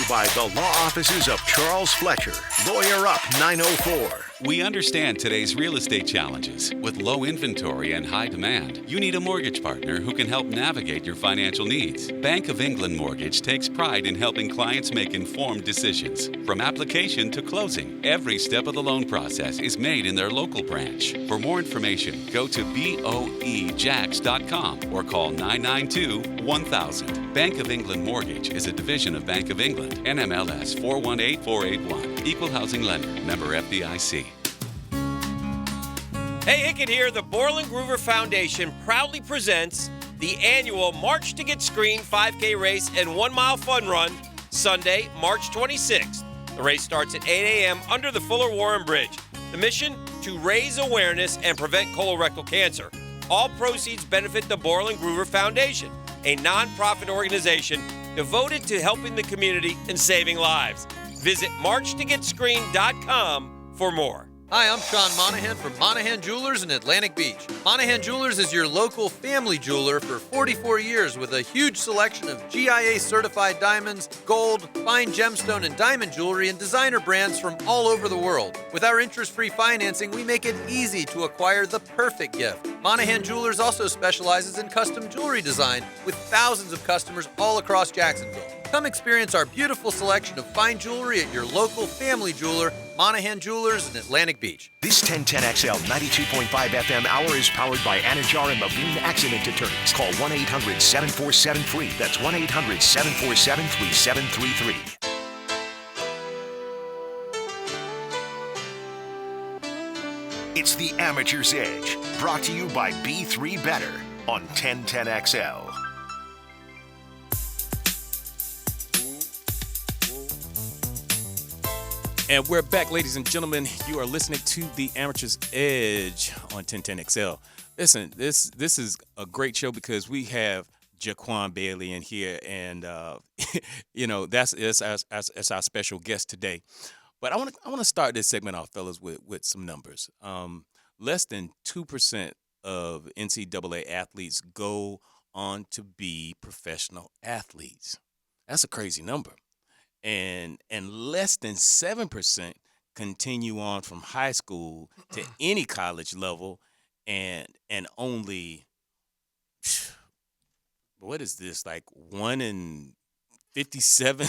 by the law offices of Charles Fletcher, Lawyer Up 904. We understand today's real estate challenges. With low inventory and high demand, you need a mortgage partner who can help navigate your financial needs. Bank of England Mortgage takes pride in helping clients make informed decisions. From application to closing, every step of the loan process is made in their local branch. For more information, go to boejax.com or call 992-1000. Bank of England Mortgage is a division of Bank of England, NMLS 418481, Equal Housing Lender, member FDIC. Hey, Hickett here. The Borland Groover Foundation proudly presents the annual March to Get Screened 5K race and 1 mile fun run Sunday, March 26th. The race starts at 8 a.m. under the Fuller Warren Bridge. The mission? To raise awareness and prevent colorectal cancer. All proceeds benefit the Borland Groover Foundation, a nonprofit organization devoted to helping the community and saving lives. Visit marchtogetscreened.com for more. Hi, I'm Sean Monahan from Monahan Jewelers in Atlantic Beach. Monahan Jewelers is your local family jeweler for 44 years with a huge selection of GIA-certified diamonds, gold, fine gemstone and diamond jewelry, and designer brands from all over the world. With our interest-free financing, we make it easy to acquire the perfect gift. Monahan Jewelers also specializes in custom jewelry design with thousands of customers all across Jacksonville. Come experience our beautiful selection of fine jewelry at your local family jeweler, Monahan Jewelers in Atlantic Beach. This 1010XL 92.5 FM hour is powered by Anajar and Levine Accident Attorneys. Call 1-800-747-FREE. That's 1-800-747-3733. It's the Amateur's Edge, brought to you by B3 Better on 1010XL. And we're back, ladies and gentlemen. You are listening to the Amateur's Edge on 1010XL. Listen, this is a great show because we have JaQuan Bailey in here, and that's our special guest today. But I want to start this segment off, fellas, with some numbers. Less than 2% of NCAA athletes go on to be professional athletes. That's a crazy number. And less than 7% continue on from high school to any college level, and only, what is this, like 1 in 57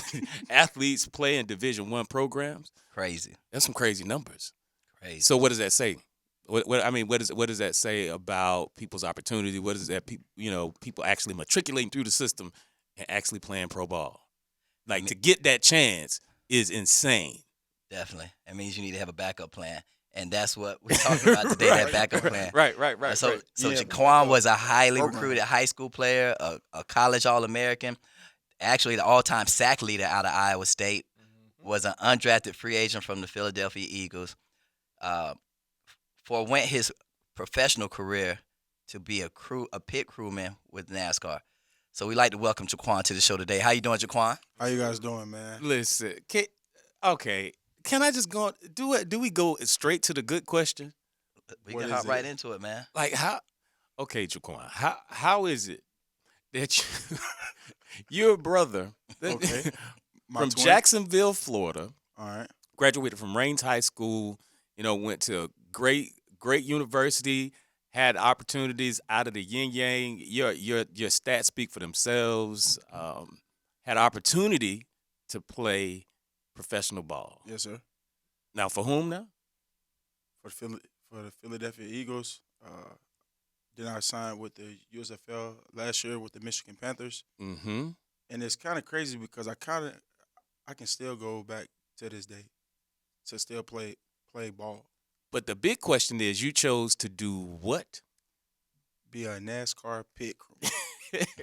athletes play in Division I programs? Crazy. That's some crazy numbers. Crazy. So what does that say? What does that say about people's opportunity? What is that people actually matriculating through the system and actually playing pro ball? Like, to get that chance is insane. Definitely. That means you need to have a backup plan. And that's what we're talking about today, that backup plan. Right. So JaQuan was a highly recruited high school player, a college All-American, actually the all-time sack leader out of Iowa State, was an undrafted free agent from the Philadelphia Eagles, forewent his professional career to be a pit crewman with NASCAR. So we'd like to welcome JaQuan to the show today. How you doing, JaQuan? How you guys doing, man? Listen, can I just go? Do we go straight to the good question? We can hop right into it, man. Like how? Okay, JaQuan, how is it that your brother from twin? Jacksonville, Florida, All right, graduated from Raines High School, went to a great university, had opportunities out of the yin yang. Your stats speak for themselves. Had opportunity to play professional ball. yes, sir. Now, for whom now? For the Philadelphia Eagles. Then I signed with the USFL last year with the Michigan Panthers. Mm-hmm. And it's kind of crazy because I can still go back to this day to still play ball. But the big question is, you chose to do what? Be a NASCAR pit crew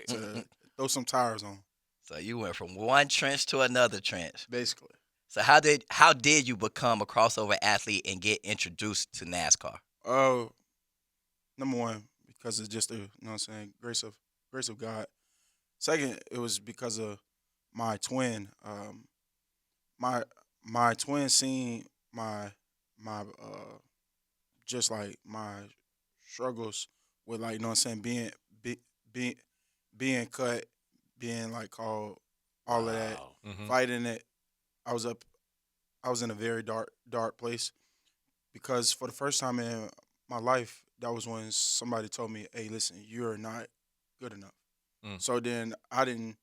to throw some tires on. So you went from one trench to another trench. Basically. So how did you become a crossover athlete and get introduced to NASCAR? Number one, because it's just grace of God. Second, it was because of my twin. My twin seen my just like my struggles with, like, being cut, being like called all of that, Mm-hmm. fighting it. I was up. I was in a very dark place because for the first time in my life, that was when somebody told me, "Hey, listen, you're not good enough." Mm. So then I didn't.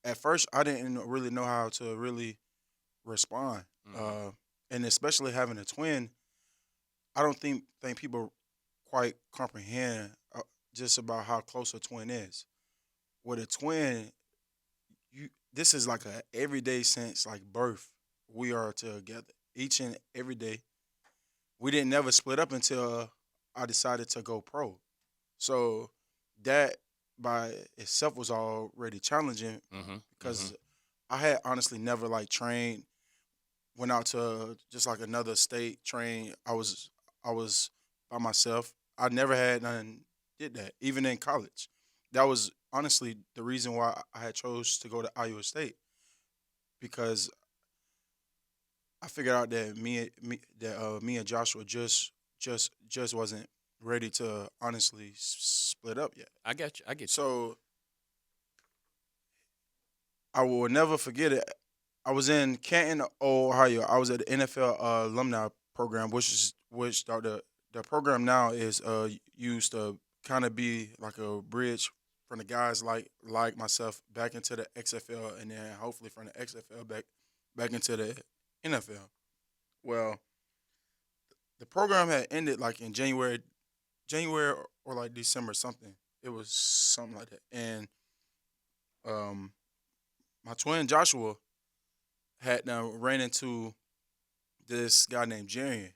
At first, I didn't really know how to really respond, Mm-hmm. and especially having a twin. I don't think people quite comprehend just about how close a twin is. With a twin, you this is like a everyday since like birth. We are together each and every day. We didn't never split up until I decided to go pro. So that by itself was already challenging Mm-hmm. Mm-hmm. because I had honestly never like trained, went out to just like another state, trained. I was by myself. I never had none did that, even in college. That was honestly the reason why I had chose to go to Iowa State because I figured out that me and Joshua just wasn't ready to honestly split up yet. I got you. I get you. So I will never forget it. I was in Canton, Ohio. I was at the NFL alumni program, which the program now is used to kind of be like a bridge from the guys like myself back into the XFL, and then hopefully from the XFL back into the NFL. Well, the program had ended like in January or like December something. It was something like that, and um, my twin Joshua had now ran into this guy named Jerrian.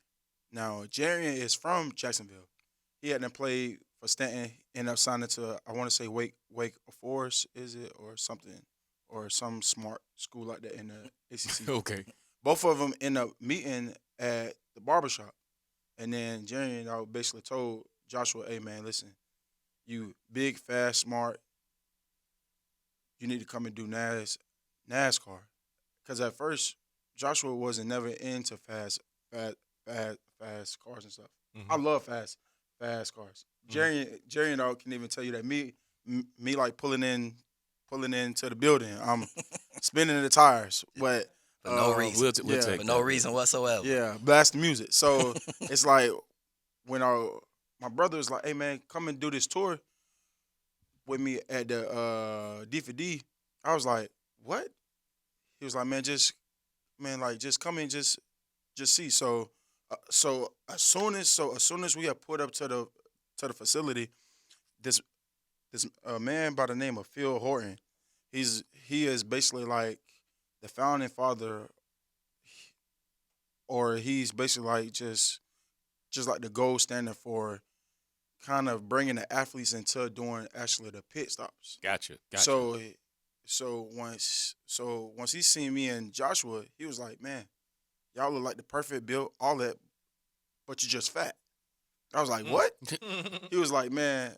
Now Jerrian is from Jacksonville. He hadn't played for Stanton. Ended up signing to I want to say Wake Forest is it or something or some smart school like that in the ACC. Okay. Both of them end up meeting at the barbershop. And then Jerry and I basically told Joshua, hey man, listen, you big, fast, smart, you need to come and do NASCAR. Because at first, Joshua wasn't never into fast cars and stuff. I Mm-hmm. love fast cars. Jerry and I can even tell you that me like pulling into the building. I'm spinning the tires, but For no reason. We'll yeah, take For that. no reason whatsoever. yeah, blast the music. So it's like when my brother was like, "Hey man, come and do this tour with me at the D4D." I was like, "What?" He was like, just come and just see." So as soon as we had put up to the facility, this man by the name of Phil Horton, he is basically like the founding father, or he's basically like just like the gold standard for kind of bringing the athletes into doing actually the pit stops. Gotcha. So once he seen me and Joshua, he was like, "Man, y'all look like the perfect build, all that, but you're just fat." I was like, "What?" He was like, "Man,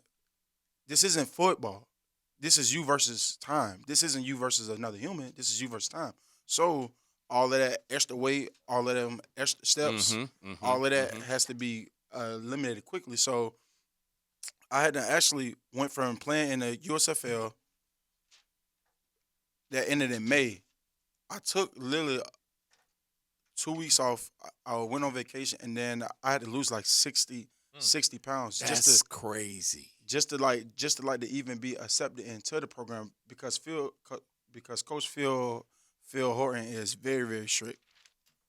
this isn't football. This is you versus time. This isn't you versus another human. This is you versus time." So all of that extra weight, all of them extra steps, all of that has to be eliminated quickly. So I had to actually went from playing in the USFL that ended in May. I took literally 2 weeks off. I went on vacation, and then I had to lose like 60 pounds That's crazy. just to like to even be accepted into the program because because Coach Phil Horton is very very strict.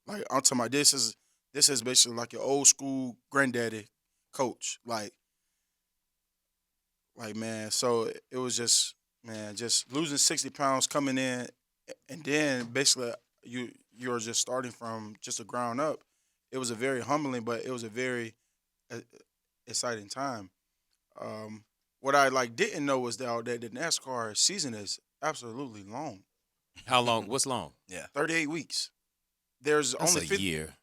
Like I'm talking about this is basically like your old school granddaddy coach. Like man, so it was just man, just losing 60 pounds coming in, and then basically you're just starting from just a ground up. It was a very humbling, but it was a very uh, exciting time. What I like didn't know was that the NASCAR season is absolutely long, How long? What's long? Yeah. 38 weeks. There's That's only a 50, year.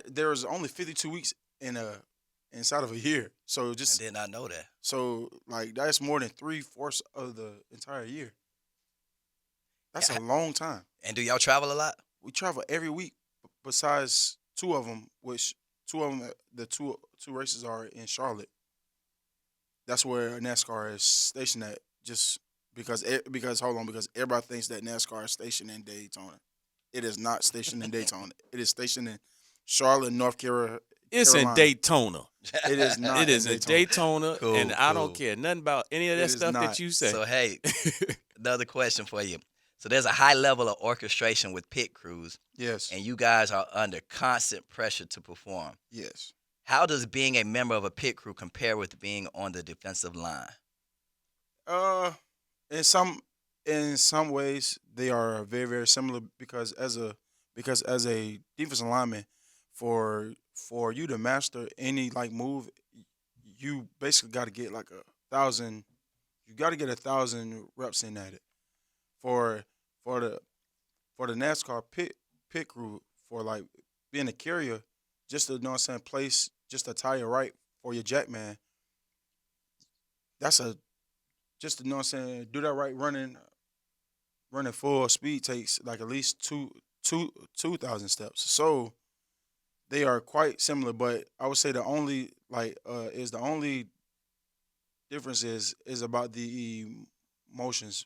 there's only 52 weeks inside of a year. So I just did not know that. so like that's more than 3/4 of the entire year. That's Yeah. a long time. And do y'all travel a lot? We travel every week, besides two of them, which two of them the two races are in Charlotte. That's where NASCAR is stationed at, just because everybody thinks that NASCAR is stationed in Daytona. It is not stationed in Daytona. It is stationed in Charlotte, North Carolina. It's in Daytona. It is not. It is in Daytona, Cool, and I cool. don't care nothing about any of that It is stuff not. that you say. So, hey, another question for you. So there's a high level of orchestration with pit crews, Yes. and you guys are under constant pressure to perform. Yes. How does being a member of a pit crew compare with being on the defensive line? In some ways they are very, very similar because as a defensive lineman, for you to master any like move, you basically got to get like 1,000. You got to get 1,000 reps in at it. For the NASCAR pit crew, for like being a carrier, just to, you know what I'm saying, place just a tire right for your JaQuan. That's just to, you know what I'm saying, do that right running full speed takes like at least 2,000 steps. So they are quite similar, but I would say the only difference is about the emotions,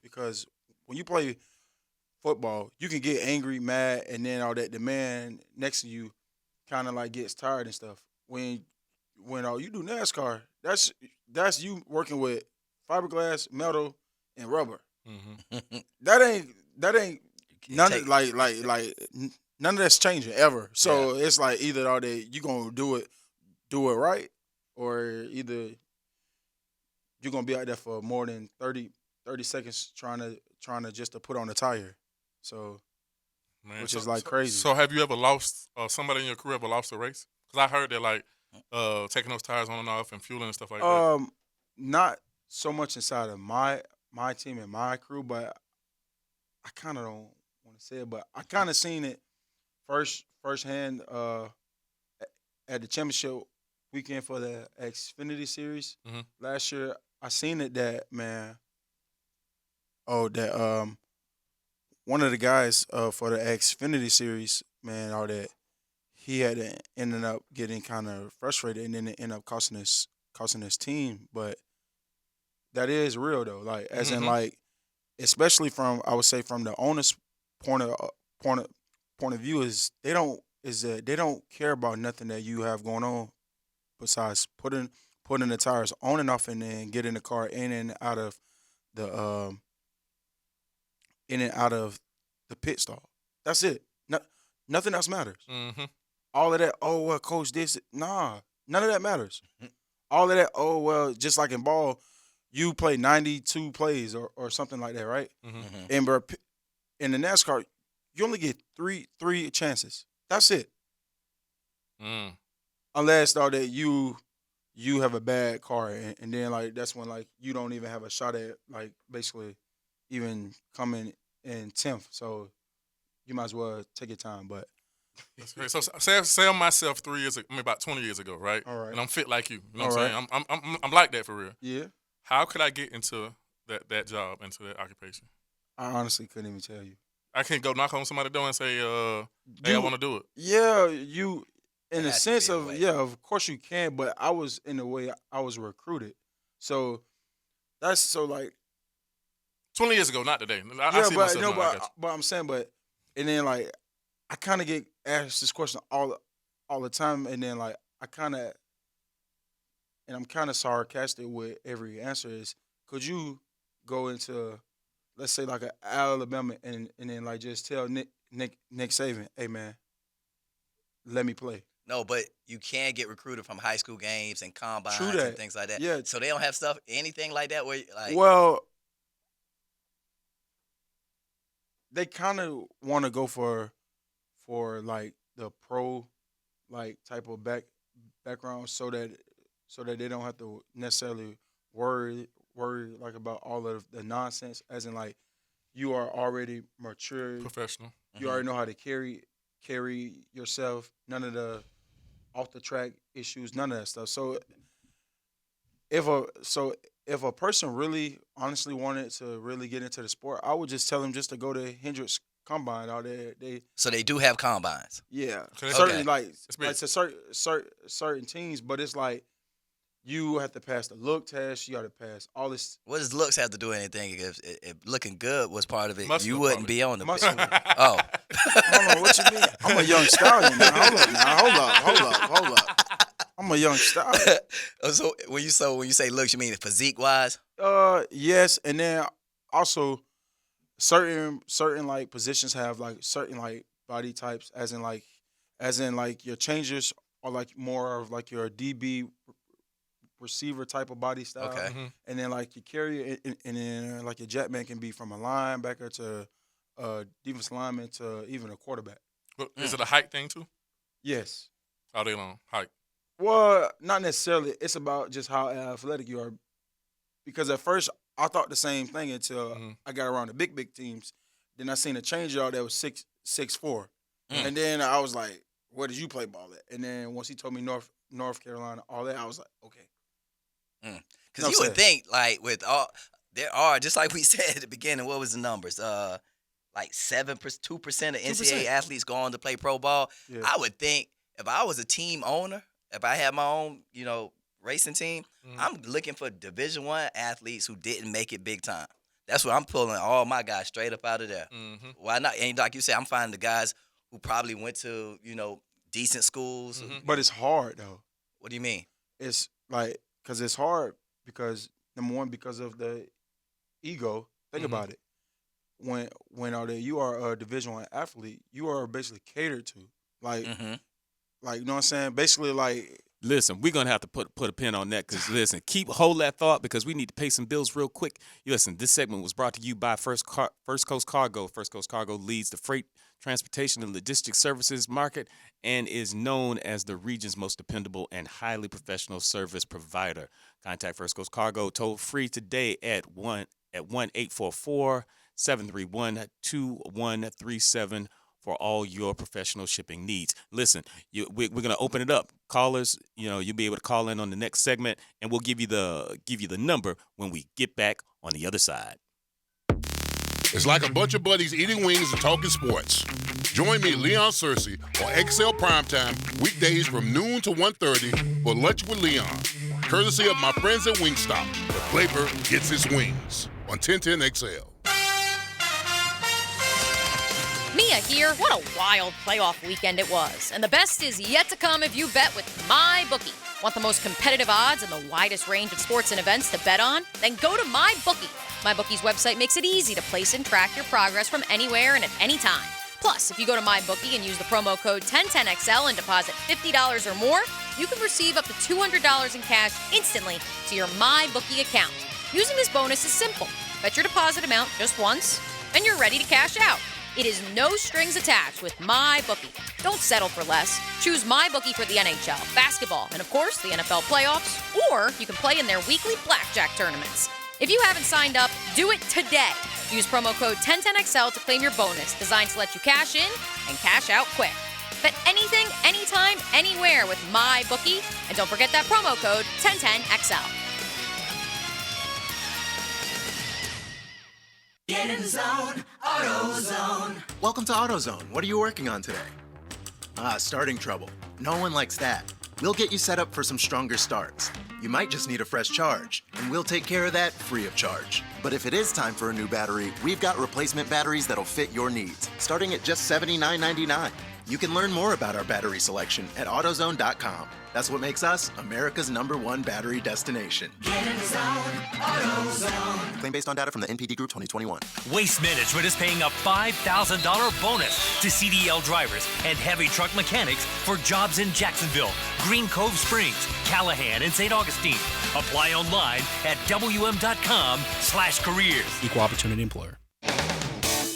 because when you play football, you can get angry, mad, and then all that. The man next to you kind of like gets tired and stuff. When you do NASCAR, that's you working with fiberglass, metal, and rubber. Mm-hmm. That ain't none take- of none of that's changing ever. So it's like either all that you gonna do it right, or either you're gonna be out there for more than 30 seconds trying to just to put on a tire. So Man, which is like crazy. So have you ever lost somebody in your career ever lost a race? Because I heard that like taking those tires on and off and fueling and stuff like that. Not so much inside of my team and my crew, but I kind of don't want to say it, but I kind of seen it firsthand at the championship weekend for the Xfinity Series last year. I seen it that one of the guys for the Xfinity Series, man, all that he had ended up getting kind of frustrated, and then it ended up costing his team. But that is real though, like as in like, especially from, I would say, from the owner's point of view, is they don't care about nothing that you have going on besides putting the tires on and off, and then getting the car in and out of the pit stall. That's it. Nothing else matters. Mm-hmm. All of that, oh well, coach, this, nah, none of that matters. All of that, oh well, just like in ball, you play 92 plays or something like that, right? Mm-hmm. And in the NASCAR, you only get three chances. That's it. Mm. Unless though that you have a bad car, and then like that's when like you don't even have a shot at like basically even coming in 10th. So you might as well take your time. But That's great. So say I'm myself 3 years ago, I mean about 20 years ago, right? All right. And I'm fit like you. You know All what I'm saying? I'm like that for real. yeah, How could I get into that job, into that occupation? I honestly couldn't even tell you. I can't go knock on somebody's door and say, hey, I want to do it. Yeah, you, in the has to sense be a of, way. yeah, of course you can, but I was in the way I was recruited. So that's so like 20 years ago, not today. I yeah, see but myself no, now. I got you. but I'm saying, but and then like I kind of get asked this question all the time, and then like I'm kind of sarcastic with every answer is, could you go into, let's say like Alabama and then like just tell Nick Saban, hey man, let me play. No, but you can get recruited from high school games and combines True that. and things like that. Yeah. So they don't have stuff, anything like that where like Well, they kind of want to go for like the pro like type of background, so that they don't have to necessarily worry like about all of the nonsense, as in like you are already mature, Professional. you already know how to carry yourself, none of the off the track issues, none of that stuff. So if a person really honestly wanted to really get into the sport, I would just tell them just to go to Hendricks Combine out there. so they do have combines. Yeah, Okay. certain Okay. like big. to certain teams, but it's like you have to pass the look test. You got to pass all this. What does looks have to do with anything? If looking good was part of it, Muscle you wouldn't probably. be on the Muscle. Oh. Hold on, what you mean? I'm a young stallion now. Hold up. I'm a young stallion. So when you say looks, you mean physique wise? Yes, and then also certain like positions have like certain like body types, as in like your changers are like more of like your DB receiver type of body style. Okay. And then like your carrier, and then like your jet man can be from a linebacker to defensive lineman to even a quarterback. But is it a height thing too? Yes. All day long, height. Well, not necessarily. It's about just how athletic you are. Because at first I thought the same thing until I got around the big teams. Then I seen a change out that was 6'4", and then I was like, "Where did you play ball at?" And then once he told me North Carolina, all that, I was like, "Okay." Because you would think like with all there are, just like we said at the beginning, what was the numbers? Like 2% of NCAA athletes go on to play pro ball. Yeah. I would think if I was a team owner, if I had my own, racing team, I'm looking for Division I athletes who didn't make it big time. That's where I'm pulling all my guys straight up out of there. Why not? And like you said, I'm finding the guys who probably went to, decent schools. But it's hard though. What do you mean? It's like because it's hard because number one, because of the ego. Think about it. When you are a Division I athlete, you are basically catered to. Like you know what I'm saying? Basically like. Listen, we're gonna have to put a pin on that because listen, hold that thought because we need to pay some bills real quick. Listen, this segment was brought to you by First Coast Cargo. First Coast Cargo leads the freight transportation and logistics services market and is known as the region's most dependable and highly professional service provider. Contact First Coast Cargo toll free today at 1-844-731-2137 for all your professional shipping needs. Listen, we're going to open it up. Callers, you'll be able to call in on the next segment, and we'll give you the number when we get back on the other side. It's like a bunch of buddies eating wings and talking sports. Join me, Leon Searcy, on XL Primetime, weekdays from noon to 1:30 for Lunch with Leon, courtesy of my friends at Wingstop, where flavor gets its wings, on 1010 XL. Mia here. What a wild playoff weekend it was. And the best is yet to come if you bet with MyBookie. Want the most competitive odds and the widest range of sports and events to bet on? Then go to MyBookie. MyBookie's website makes it easy to place and track your progress from anywhere and at any time. Plus, if you go to MyBookie and use the promo code 1010XL and deposit $50 or more, you can receive up to $200 in cash instantly to your MyBookie account. Using this bonus is simple. Bet your deposit amount just once, and you're ready to cash out. It is no strings attached with MyBookie. Don't settle for less. Choose MyBookie for the NHL, basketball, and of course, the NFL playoffs. Or you can play in their weekly blackjack tournaments. If you haven't signed up, do it today. Use promo code 1010XL to claim your bonus, designed to let you cash in and cash out quick. Bet anything, anytime, anywhere with MyBookie. And don't forget that promo code 1010XL. Get in the zone, AutoZone. Welcome to AutoZone. What are you working on today? Starting trouble. No one likes that. We'll get you set up for some stronger starts. You might just need a fresh charge, and we'll take care of that free of charge. But if it is time for a new battery, we've got replacement batteries that'll fit your needs, starting at just $79.99. You can learn more about our battery selection at AutoZone.com. That's what makes us America's #1 battery destination. Get in the zone, AutoZone. Claim based on data from the NPD Group 2021. Waste Management is paying a $5,000 bonus to CDL drivers and heavy truck mechanics for jobs in Jacksonville, Green Cove Springs, Callahan, and St. Augustine. Apply online at WM.com/careers. Equal opportunity employer.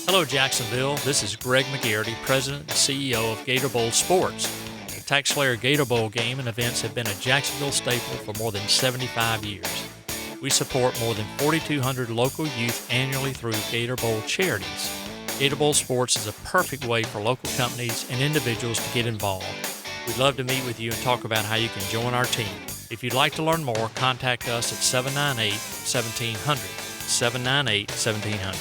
Hello, Jacksonville. This is Greg McGarity, President and CEO of Gator Bowl Sports. The Tax Slayer Gator Bowl game and events have been a Jacksonville staple for more than 75 years. We support more than 4,200 local youth annually through Gator Bowl charities. Gator Bowl Sports is a perfect way for local companies and individuals to get involved. We'd love to meet with you and talk about how you can join our team. If you'd like to learn more, contact us at 798-1700, 798-1700.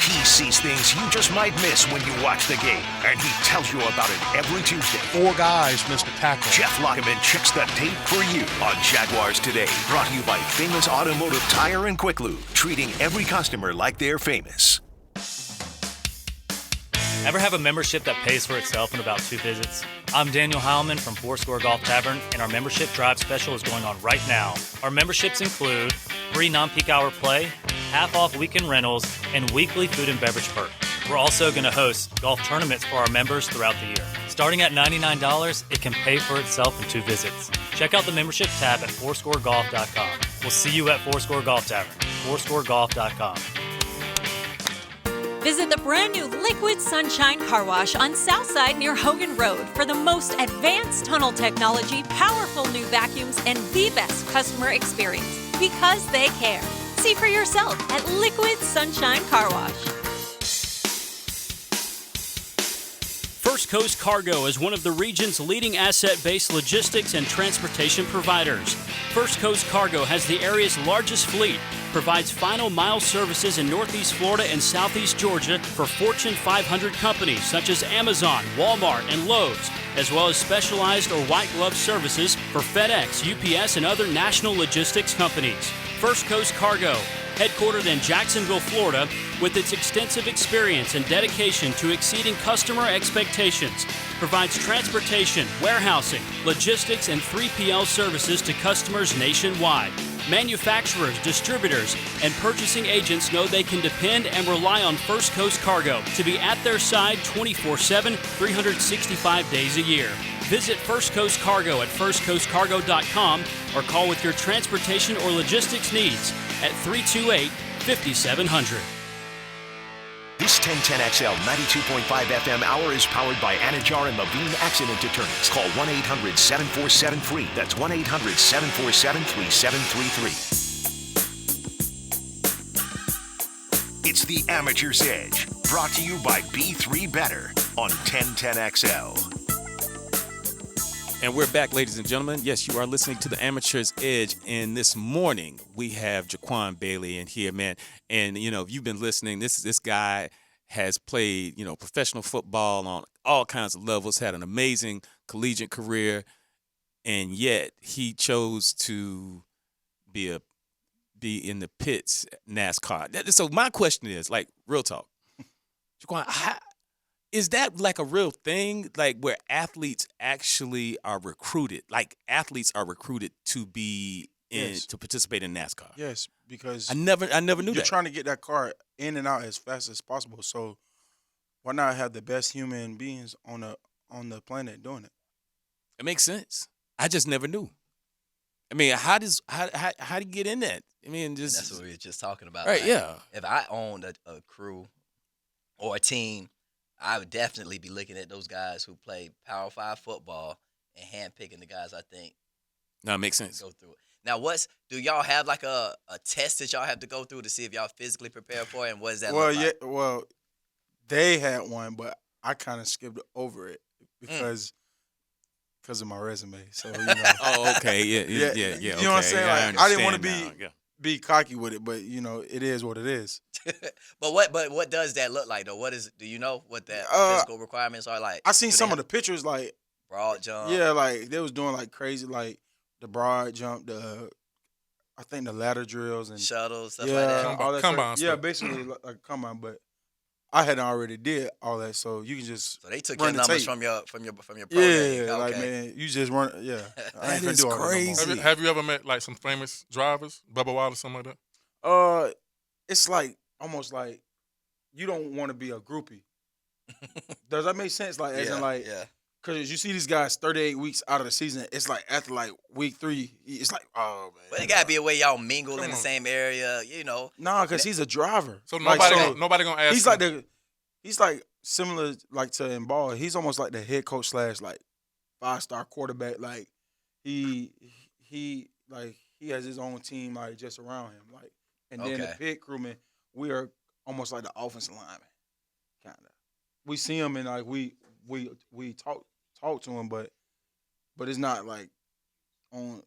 He sees things you just might miss when you watch the game, and he tells you about it every Tuesday. 4 guys missed a tackle. Jeff Lockerman checks the tape for you on Jaguars Today. Brought to you by Famous Automotive Tire and Quick Lube, treating every customer like they're famous. Ever have a membership that pays for itself in about 2 visits? I'm Daniel Heilman from Fourscore Golf Tavern, and our membership drive special is going on right now. Our memberships include free non-peak hour play, half-off weekend rentals, and weekly food and beverage perks. We're also going to host golf tournaments for our members throughout the year. Starting at $99, it can pay for itself in 2 visits. Check out the membership tab at fourscoregolf.com. We'll see you at Fourscore Golf Tavern, fourscoregolf.com. Visit the brand new Liquid Sunshine Car Wash on Southside near Hogan Road for the most advanced tunnel technology, powerful new vacuums, and the best customer experience because they care. See for yourself at Liquid Sunshine Car Wash. First Coast Cargo is one of the region's leading asset-based logistics and transportation providers. First Coast Cargo has the area's largest fleet, provides final mile services in Northeast Florida and Southeast Georgia for Fortune 500 companies such as Amazon, Walmart, and Lowe's, as well as specialized or white glove services for FedEx, UPS, and other national logistics companies. First Coast Cargo, headquartered in Jacksonville, Florida, with its extensive experience and dedication to exceeding customer expectations, provides transportation, warehousing, logistics, and 3PL services to customers nationwide. Manufacturers, distributors, and purchasing agents know they can depend and rely on First Coast Cargo to be at their side 24/7, 365 days a year. Visit First Coast Cargo at firstcoastcargo.com or call with your transportation or logistics needs at 328-5700. This 1010XL 92.5 FM hour is powered by Anajar and Levine Accident Attorneys. Call 1-800-747-FREE. That's 1-800-747-3733. It's the Amateur's Edge, brought to you by B3 Better on 1010XL. And we're back, ladies and gentlemen. Yes, you are listening to the Amateur's Edge. And this morning, we have JaQuan Bailey in here, man. And, you know, if you've been listening, this guy has played, you know, professional football on all kinds of levels, had an amazing collegiate career, and yet he chose to be in the pits NASCAR. So my question is, like, real talk, JaQuan, is that like a real thing, like where athletes actually are recruited? Like athletes are recruited to be to participate in NASCAR? Yes, because I never knew that. You're trying to get that car in and out as fast as possible. So why not have the best human beings on the planet doing it? It makes sense. I just never knew. I mean, how do you get in that? I mean, just that's what we were just talking about. Right? Like, yeah. If I owned a crew or a team, I would definitely be looking at those guys who play Power 5 football and handpicking the guys I think. No, it makes sense. Go through it. Now, do y'all have like a test that y'all have to go through to see if y'all physically prepare for it? And what does that look like? Well, they had one, but I kind of skipped over it because of my resume. So, you know. Oh, okay. Yeah. You know what I'm saying? Like, I didn't want to be cocky with it, but, you know, it is what it is. But what does that look like, though? Do you know what that physical requirements are like? I seen some of the pictures, like broad jump. Yeah, like they was doing like crazy, like the broad jump, I think the ladder drills and shuttles, stuff like that. All that combine stuff. Yeah, basically like combine. But I hadn't already did all that, so you can just they took your numbers from your program. Yeah, okay. Like man, you just run. Yeah, that is crazy. Have you ever met like some famous drivers, Bubba Wallace, something like that? It's like almost like you don't want to be a groupie. Does that make sense? Like, as in like, because you see these guys 38 weeks out of the season, it's like after like week 3, it's like, oh man. But it gotta be a way y'all mingle in the same area, you know. Nah, because he's a driver. So nobody gonna ask. He's like similar like to in ball. He's almost like the head coach / like 5-star quarterback. Like he has his own team like just around him. Like, and then the pit crewman, we are almost like the offensive lineman, kind of. We see him and like we talk to him, but it's not like on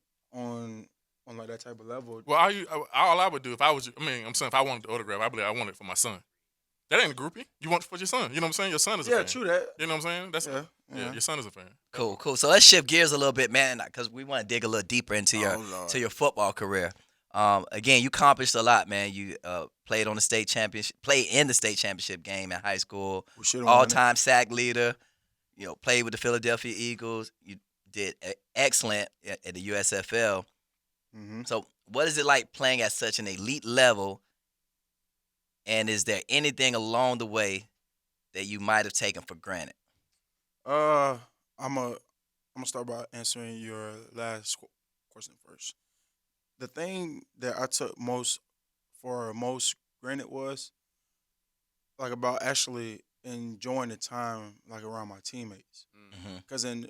like that type of level. Well, all I would do if I was, I'm saying if I wanted the autograph, I believe I wanted it for my son. That ain't a groupie. You want it for your son. You know what I'm saying? Your son is a fan. Yeah, true that. You know what I'm saying? That's your son is a fan. Cool. So let's shift gears a little bit, man, because we want to dig a little deeper into your football career. Again, you accomplished a lot, man. You played in the state championship game in high school. All-time sack leader. You know, played with the Philadelphia Eagles. You did excellent at the USFL. Mm-hmm. So, what is it like playing at such an elite level? And is there anything along the way that you might have taken for granted? I'm gonna start by answering your last question first. The thing that I took most granted was like about actually enjoying the time like around my teammates. Because in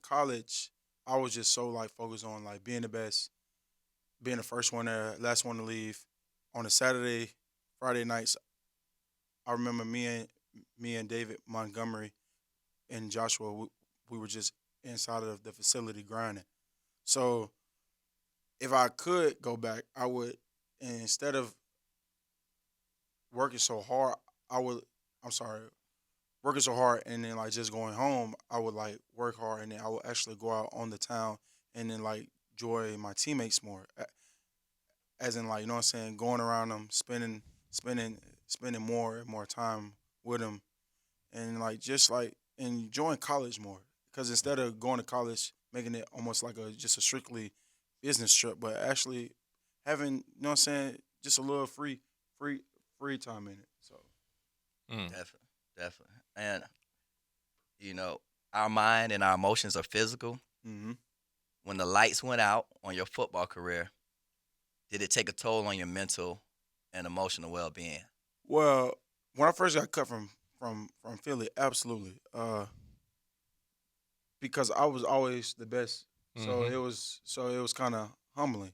college I was just so like focused on like being the best, being the first one there, last one to leave. On a Saturday, Friday nights, I remember me and David Montgomery and Joshua, we were just inside of the facility grinding. So if I could go back, I would, and instead of working so hard, working so hard and then like just going home, I would like work hard and then I would actually go out on the town and then like enjoy my teammates more. As in, like, you know what I'm saying, going around them, spending more and more time with them, and like just like enjoying college more. Because instead of going to college, making it almost like just a strictly business trip, but actually having, you know what I'm saying, just a little free time in it. So Definitely, and you know, our mind and our emotions are physical. Mm-hmm. When the lights went out on your football career, did it take a toll on your mental and emotional well-being? Well, when I first got cut from Philly, absolutely, because I was always the best, so it was kind of humbling.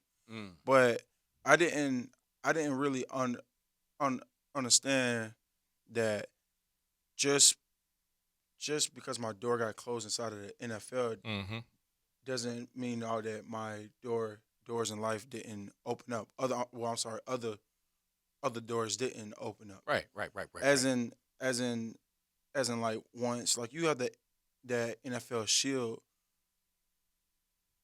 But I didn't really understand that just because my door got closed inside of the NFL doesn't mean all that my doors in life didn't open up. Other doors didn't open up. Right. As in like once like you have that NFL shield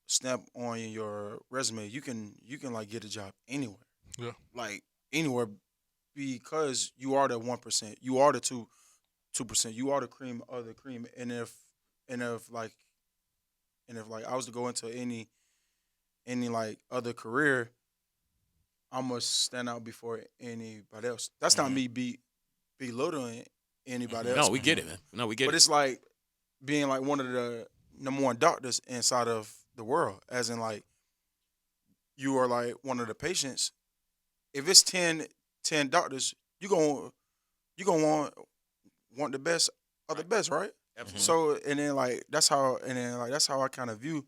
stamp on your resume, you can like get a job anywhere. Yeah. Like anywhere, because you are the 1%, you are the 2%, you are the cream of the cream. And if like I was to go into any like other career, I must stand out before anybody else. That's not me belittling anybody else. No, we get it, man. But it's like being like one of the number one doctors inside of the world, as in like you are like one of the patients. If it's 10 doctors, you gonna want the best of the best, right? Absolutely. So and then that's how I kind of view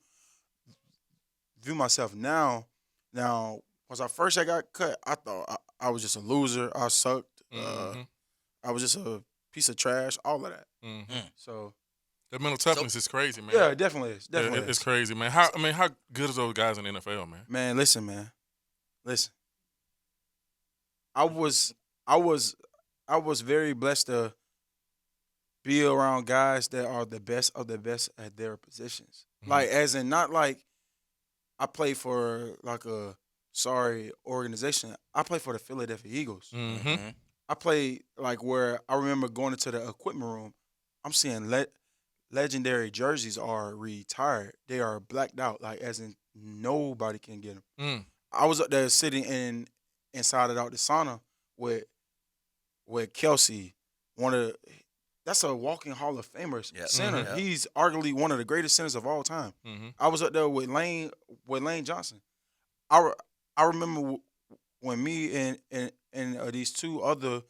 myself now. Now, once I first got cut, I thought I was just a loser. I sucked. I was just a piece of trash. All of that. So the mental toughness is crazy, man. Yeah, it definitely is. It's crazy, man. How good is those guys in the NFL, man? Man, listen. I was very blessed to be around guys that are the best of the best at their positions. Like, as in, not like I play for like a sorry organization. I play for the Philadelphia Eagles. I play like where I remember going into the equipment room. I'm seeing legendary jerseys are retired. They are blacked out, like as in nobody can get them. I was up there sitting inside of the sauna with Kelsey, that's a walking Hall of Famer center. He's arguably one of the greatest centers of all time. I was up there with Lane Johnson. I remember when me and these two other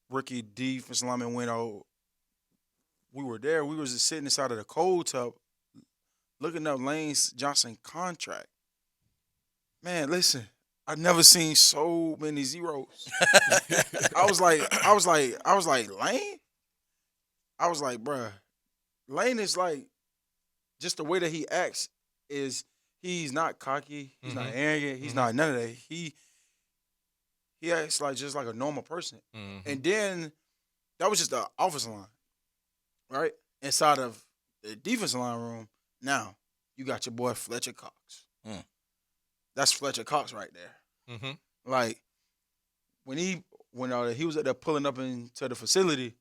rookie defensive linemen went out. We were there. We was just sitting inside of the cold tub, looking up Lane Johnson contract. Man, listen, I've never seen so many zeros. I was like, Lane? I was like, bruh, Lane is like, just the way that he acts is he's not cocky, he's not arrogant, he's not none of that. he acts like just like a normal person. Mm-hmm. And then that was just the offensive line, right? Inside of the defensive line room, now you got your boy Fletcher Cox. That's Fletcher Cox right there. Mm-hmm. Like when he was at there pulling up into the facility,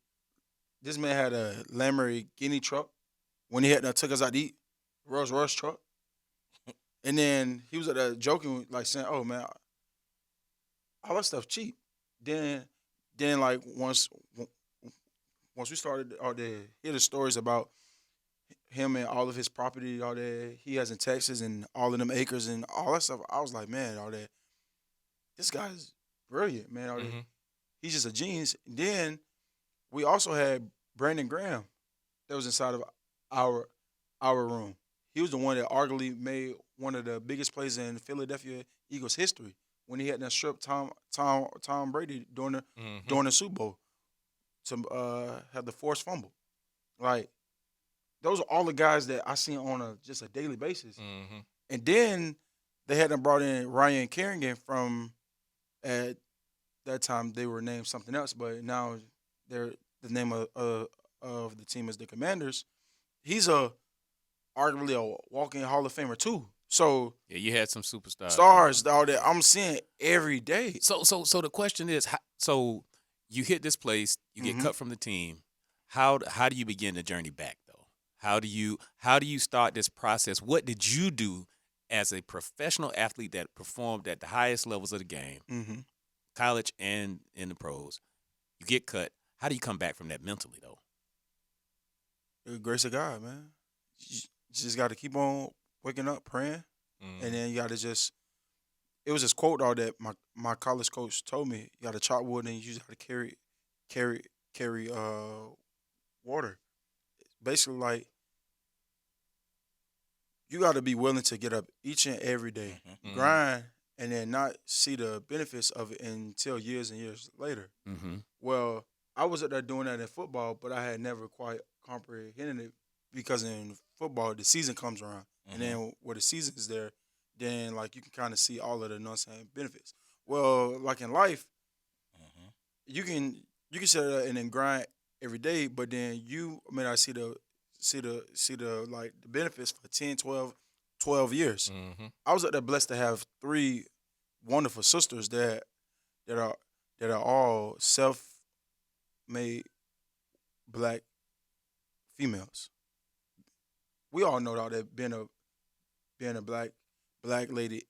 this man had a Lamborghini truck. When he had took us out to eat, Rolls Royce truck. And then he was at there joking, like saying, "Oh man, all that stuff cheap." Then like once we started all the hear the stories about him and all of his property, all that he has in Texas and all of them acres and all that stuff, I was like, man, all that, this guy's brilliant, man. All that, he's just a genius. And then we also had Brandon Graham that was inside of our room. He was the one that arguably made one of the biggest plays in Philadelphia Eagles history when he had that strip Tom Brady during the Super Bowl to have the forced fumble. Like, those are all the guys that I see on just a daily basis. Mm-hmm. And then they had them brought in Ryan Kerrigan from, at that time they were named something else, but now the name of the team is the Commanders. He's arguably a walking Hall of Famer too. So yeah, you had some superstars. Stars all that I'm seeing every day. So the question is, so you hit this place, you get cut from the team. How do you begin the journey back though? How do you start this process? What did you do as a professional athlete that performed at the highest levels of the game, college and in the pros? You get cut. How do you come back from that mentally though? The grace of God, man. You just got to keep on waking up, praying, and then you got to just. It was this quote all that my college coach told me. You got to chop wood and you just got to carry water. Basically, like, you got to be willing to get up each and every day, grind, and then not see the benefits of it until years and years later. Well, I was up there doing that in football, but I had never quite comprehended it because in football, the season comes around. And then when the season is there, then, like, you can kind of see all of the benefits. Well, like in life, you can sit there and then grind every day, but then you may not see the like the benefits for 10, 12 years. I was up there blessed to have 3 wonderful sisters that are all self-made black females. We all know that being a black lady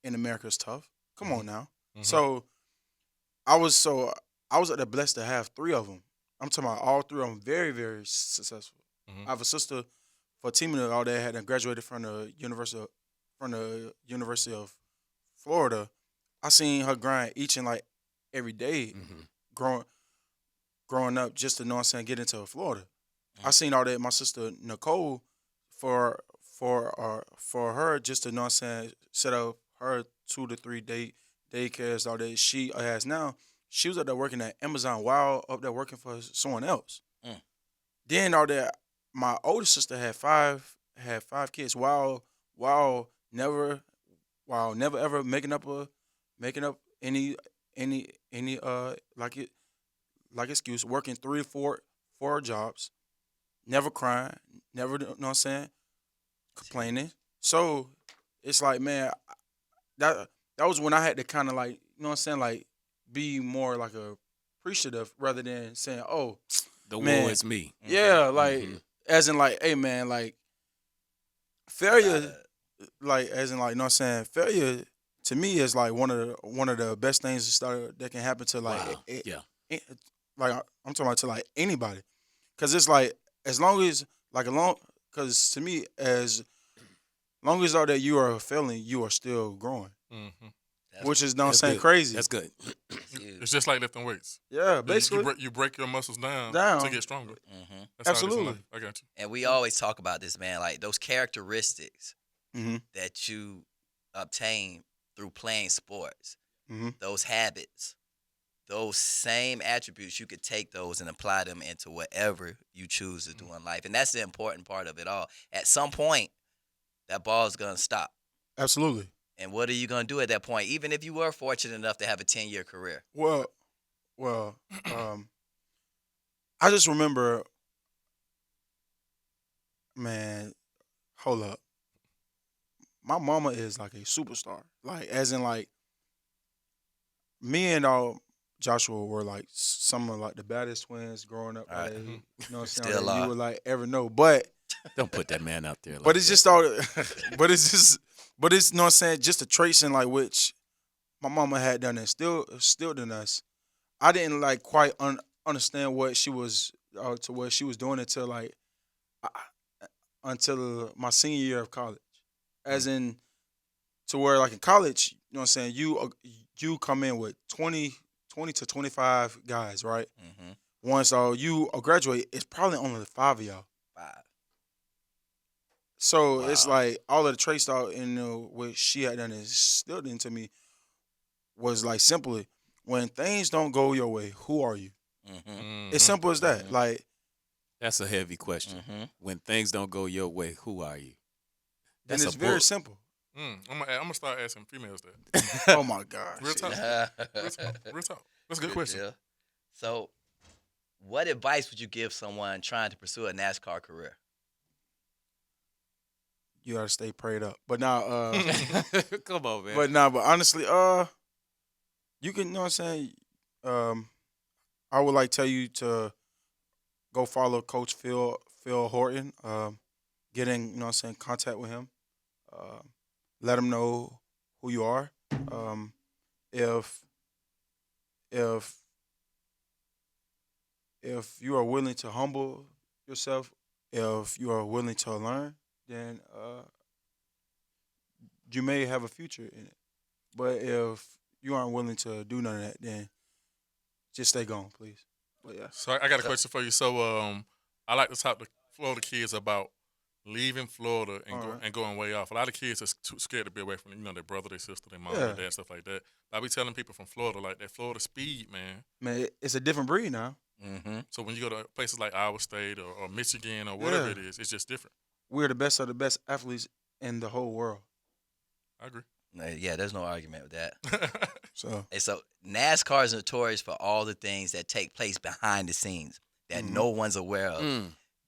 in America is tough. Come on now. So I was up there blessed to have 3 of them. I'm talking about all 3 of them very, very successful. I have a sister, Fatima, all that had graduated from the University of Florida. I seen her grind each and like every day, growing up, just to get into Florida. I seen all that. My sister Nicole, for her, just to set up her 2 to 3 daycares all that she has now. She was up there working at Amazon while up there working for someone else. Then all that, my older sister had 5 kids while never ever making up any like excuse, working 3 to 4 jobs, never crying, never complaining. So it's like, man, that was when I had to kind of like, like be more like appreciative rather than saying, "Oh, the man, war is me." Yeah, like as in like, hey man, like failure, like as in like, failure to me is like one of the best things that can happen to like, like I'm talking about to like anybody, because it's like because to me as long as all that you are failing, you are still growing. Which is crazy. That's good. It's just like lifting weights. Yeah, basically. You break your muscles down to get stronger. That's Absolutely. How it is in life. I got you. And we always talk about this, man, like those characteristics that you obtain through playing sports, those habits, those same attributes, you could take those and apply them into whatever you choose to do in life. And that's the important part of it all. At some point, that ball is going to stop. Absolutely. And what are you going to do at that point, even if you were fortunate enough to have a 10-year career? Well, I just remember, man, hold up. My mama is like a superstar. Like, as in, like, me and Joshua were like some of like the baddest twins growing up. All right. Like, you know what I'm saying? Still Like, you are. would like ever know. But Don't put that man out there. Like but it's that. just all but it's you know what I'm saying, just the traits in like which my mama had done and still done us. I didn't like quite understand what she was to what she was doing until like until my senior year of college. As in to where like in college, you know what I'm saying, you come in with 20 to 25 guys, right? Mm-hmm. Once you graduate, it's probably only 5 of y'all. 5. So it's like all of the traits out in what she had done is still done to me was like simply, when things don't go your way, who are you? Mm-hmm. It's simple as that. Mm-hmm. Like, that's a heavy question. Mm-hmm. When things don't go your way, who are you? and That's it's a very book. simple. I'm gonna start asking females that. Oh my gosh. Real talk. Real talk. That's a good question. deal. So, what advice would you give someone trying to pursue a NASCAR career? You gotta stay prayed up. But now, Come on, man. but honestly, you can, you know what I'm saying. I would like tell you to go follow Coach Phil Horton. Get in, you know what I'm saying, contact with him. Let him know who you are. If you are willing to humble yourself, if you are willing to learn, then you may have a future in it. But if you aren't willing to do none of that, then just stay gone, please. But yeah. So I got a question for you. So I like to talk to Florida kids about leaving Florida and going way off. A lot of kids are too scared to be away from their brother, their sister, their mom, their dad, stuff like that. But I be telling people from Florida, like, that Florida speed, man. Man, it's a different breed now. Mm-hmm. So when you go to places like Iowa State or Michigan or whatever it is, it's just different. We're the best of the best athletes in the whole world. I agree. Yeah, there's no argument with that. So NASCAR is notorious for all the things that take place behind the scenes that no one's aware of.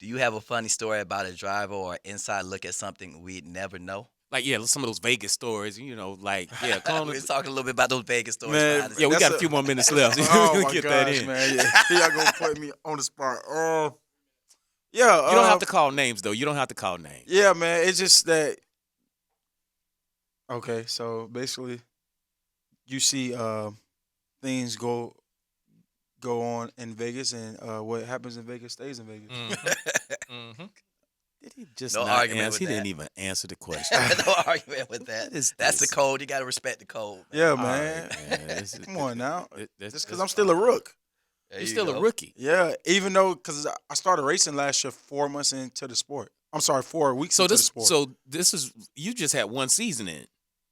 Do you have a funny story about a driver or inside look at something we'd never know? Like, yeah, some of those Vegas stories, like, yeah, come We're talking a little bit about those Vegas stories. Man, yeah, we got a few more minutes left. Oh We my get gosh, that in. man! Yeah, y'all gonna put me on the spot. Yeah, You don't have to call names, though. You don't have to call names. Yeah, man. It's just that. Okay, so basically, you see things go on in Vegas, and what happens in Vegas stays in Vegas. Mm-hmm. Did he just No not argument answer? with He that. didn't even answer the question. No argument with that. What is That's this? the code. You got to respect the code. Yeah, All man. right, man. Come on now. That's Just because I'm still a rook. There You're you still go. a rookie. Yeah, even though because I started racing last year 4 months into the sport. I'm sorry, 4 weeks into the sport. This is you just had one season in.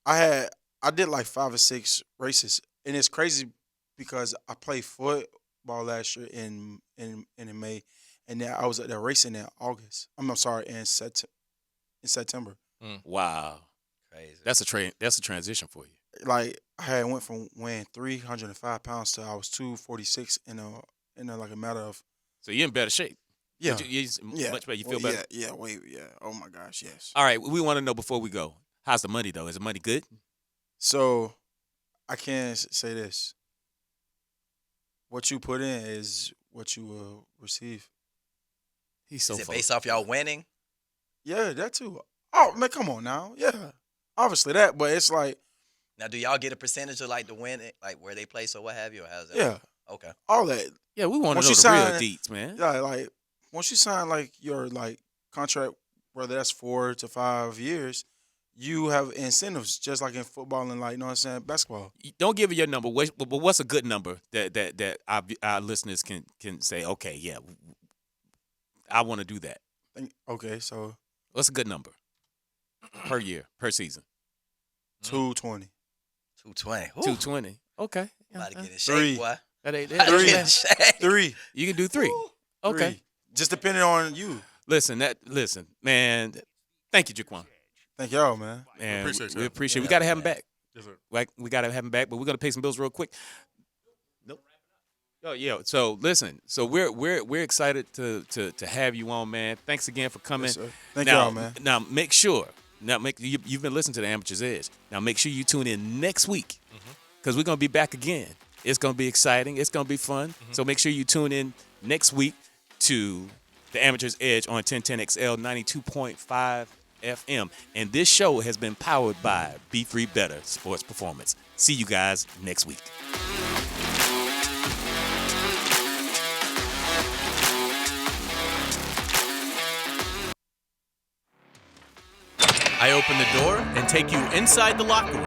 I did like 5 or 6 races, and it's crazy because I played football last year in May, and then I was at that racing in August. I'm sorry, in September. Wow, Crazy. that's a transition for you. Like I went from weighing 305 pounds to I was 246 in like a matter of. So you're in better shape. Yeah, yeah, much better. You feel well, better. Yeah. Oh my gosh, yes. All right, we want to know before we go. How's the money though? Is the money good? So, I can say this: what you put in is what you will receive. He's so. Is it based off y'all winning? Yeah, that too. Oh man, come on now. Yeah, obviously that, but it's like Now, do y'all get a percentage of like the win, like where they place or what have you, or how's that? yeah, work? Okay. all that. Yeah, we want to Once know you the real sign- deets, man. Yeah, like once you sign like your like contract, whether that's 4 to 5 years, you have incentives just like in football and like, you know what I'm saying, basketball. Don't give it your number, but what's a good number that our listeners can say? Okay, yeah, I want to do that. Okay, so What's a good number per year, per season? 220. 220. 220. Okay. About to get in 3. shape, boy. That ain't About to get in shape. 3. You can do 3. Okay. 3. Just depending on you. Listen, man. Thank you, JaQuan. Thank y'all, man. And Appreciate we you. appreciate. We got to have him back. Yes, sir. Like we got to have him back, but we're gonna pay some bills real quick. Nope. Oh yeah. So listen. So we're excited to have you on, man. Thanks again for coming. Yes, sir. Thank now, y'all, man. Now make sure. You've been listening to the Amateur's Edge. Now make sure you tune in next week because we're gonna be back again. It's gonna be exciting. It's gonna be fun. So make sure you tune in next week to the Amateur's Edge on 1010XL 92.5 FM. And this show has been powered by B3 Better Sports Performance. See you guys next week. I open the door and take you inside the locker room.